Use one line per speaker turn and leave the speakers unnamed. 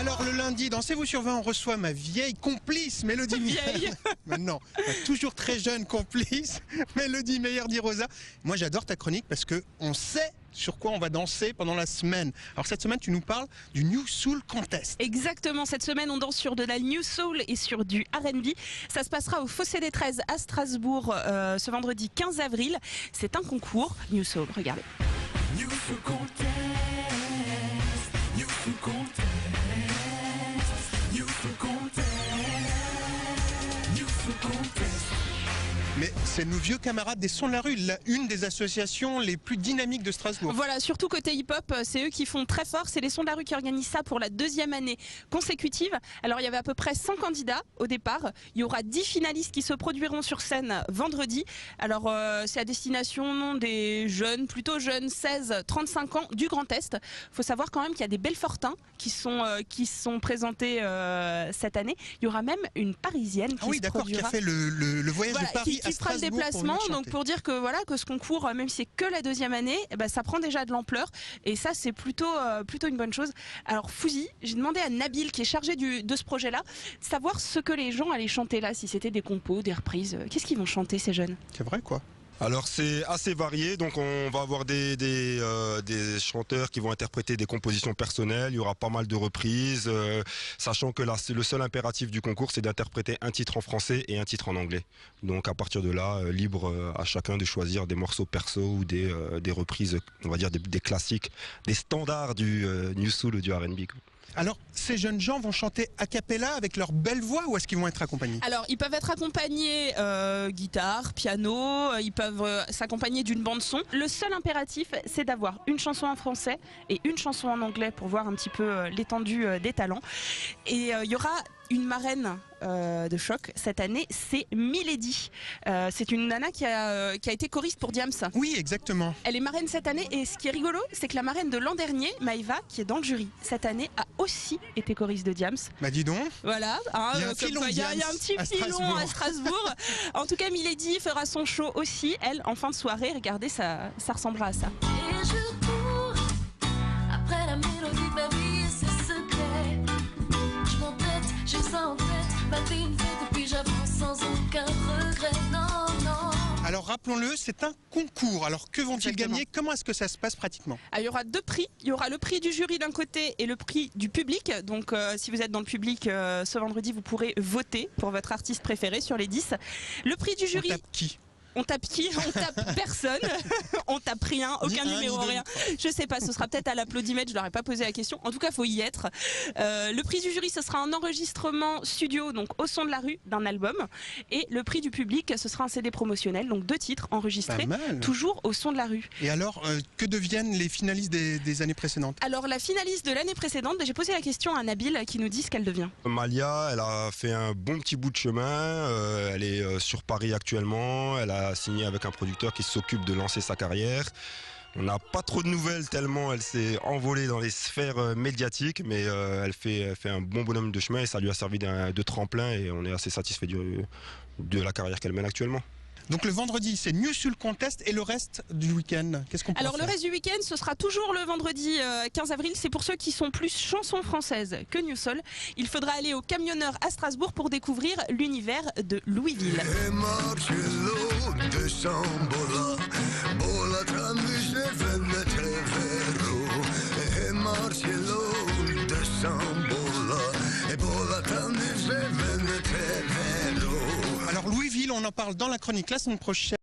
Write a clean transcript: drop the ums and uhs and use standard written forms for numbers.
Alors le lundi, dans C'est vous sur 20, on reçoit ma vieille complice, Mélodie Meyer. Maintenant, toujours très jeune complice, Mélodie Meyer d'Irosa. Moi j'adore ta chronique parce que on sait sur quoi on va danser pendant la semaine. Alors cette semaine, tu nous parles du New Soul Contest.
Exactement, cette semaine on danse sur de la New Soul et sur du R&B. Ça se passera au Fossé des 13 à Strasbourg ce vendredi 15 avril. C'est un concours New Soul, regardez.
New Soul Contest, New Soul Contest, New Soul Contest, New Soul Contest.
Mais c'est nos vieux camarades des Sons de la Rue, une des associations les plus dynamiques de Strasbourg.
Voilà, surtout côté hip-hop, c'est eux qui font très fort. C'est les Sons de la Rue qui organisent ça pour la deuxième année consécutive. Alors il y avait à peu près 100 candidats au départ. Il y aura 10 finalistes qui se produiront sur scène vendredi. Alors c'est à destination des jeunes, plutôt jeunes, 16-35 ans du Grand Est. Il faut savoir quand même qu'il y a des Belfortins qui sont présentés cette année. Il y aura même une Parisienne qui se produira.
Qui a fait le voyage de Paris
qui fera le déplacement, donc pour dire que voilà que ce concours, même si c'est que la deuxième année, ça prend déjà de l'ampleur et ça c'est plutôt une bonne chose. Alors Fouzi, j'ai demandé à Nabil qui est chargé de ce projet-là, savoir ce que les gens allaient chanter là, si c'était des compos, des reprises, qu'est-ce qu'ils vont chanter ces jeunes?
C'est vrai quoi.
Alors c'est assez varié, donc on va avoir des chanteurs qui vont interpréter des compositions personnelles, il y aura pas mal de reprises, sachant que là, le seul impératif du concours c'est d'interpréter un titre en français et un titre en anglais. Donc à partir de là, libre à chacun de choisir des morceaux perso ou des reprises, on va dire des classiques, des standards du New Soul ou du R&B.
Alors, ces jeunes gens vont chanter a cappella avec leur belle voix ou est-ce qu'ils vont être accompagnés?
Alors, ils peuvent être accompagnés guitare, piano, ils peuvent s'accompagner d'une bande son. Le seul impératif, c'est d'avoir une chanson en français et une chanson en anglais pour voir un petit peu l'étendue des talents. Et il y aura une marraine de choc cette année, c'est Milady. C'est une nana qui a été choriste pour Diams.
Oui, exactement.
Elle est marraine cette année et ce qui est rigolo, c'est que la marraine de l'an dernier, Maïva, qui est dans le jury, cette année a aussi été choriste de Diams.
Bah dis donc.
Voilà,
il y a un
petit filon à Strasbourg. En tout cas, Milady fera son show aussi, elle, en fin de soirée. Regardez, ça ressemblera à ça.
Et je cours après la mélodie de ma vie et ses secrets. Je m'entête, j'ai ça en tête, battre une fête et puis j'apprends sans aucun regret. Non, non.
Alors rappelons-le, c'est un concours. Alors que vont-ils
Exactement.
gagner? Comment est-ce que ça se passe pratiquement?
Il y aura deux prix. Il y aura le prix du jury d'un côté et le prix du public. Donc si vous êtes dans le public ce vendredi, vous pourrez voter pour votre artiste préféré sur les 10. Le prix du jury...
On tape qui?
On tape qui? On tape personne. On tape rien, aucun numéro, rien. Je sais pas, ce sera peut-être à l'applaudimètre, je leur ai pas posé la question. En tout cas, faut y être. Le prix du jury, ce sera un enregistrement studio, donc au son de la rue, d'un album. Et le prix du public, ce sera un CD promotionnel, donc 2 titres enregistrés, toujours au son de la rue.
Et alors, que deviennent les finalistes des années précédentes?
Alors, la finaliste de l'année précédente, j'ai posé la question à Nabil qui nous dit ce qu'elle devient.
Malia, elle a fait un bon petit bout de chemin, elle est sur Paris actuellement, elle a signé avec un producteur qui s'occupe de lancer sa carrière. On n'a pas trop de nouvelles tellement elle s'est envolée dans les sphères médiatiques, mais elle fait un bon bonhomme de chemin et ça lui a servi de tremplin et on est assez satisfait de la carrière qu'elle mène actuellement.
Donc le vendredi, c'est New Soul Contest et le reste du week-end, qu'est-ce qu'on peut faire?
Alors le reste du week-end, ce sera toujours le vendredi 15 avril. C'est pour ceux qui sont plus chansons françaises que New Soul. Il faudra aller au Camionneur à Strasbourg pour découvrir l'univers de Louisville.
Alors Louisville, on en parle dans la chronique la semaine prochaine.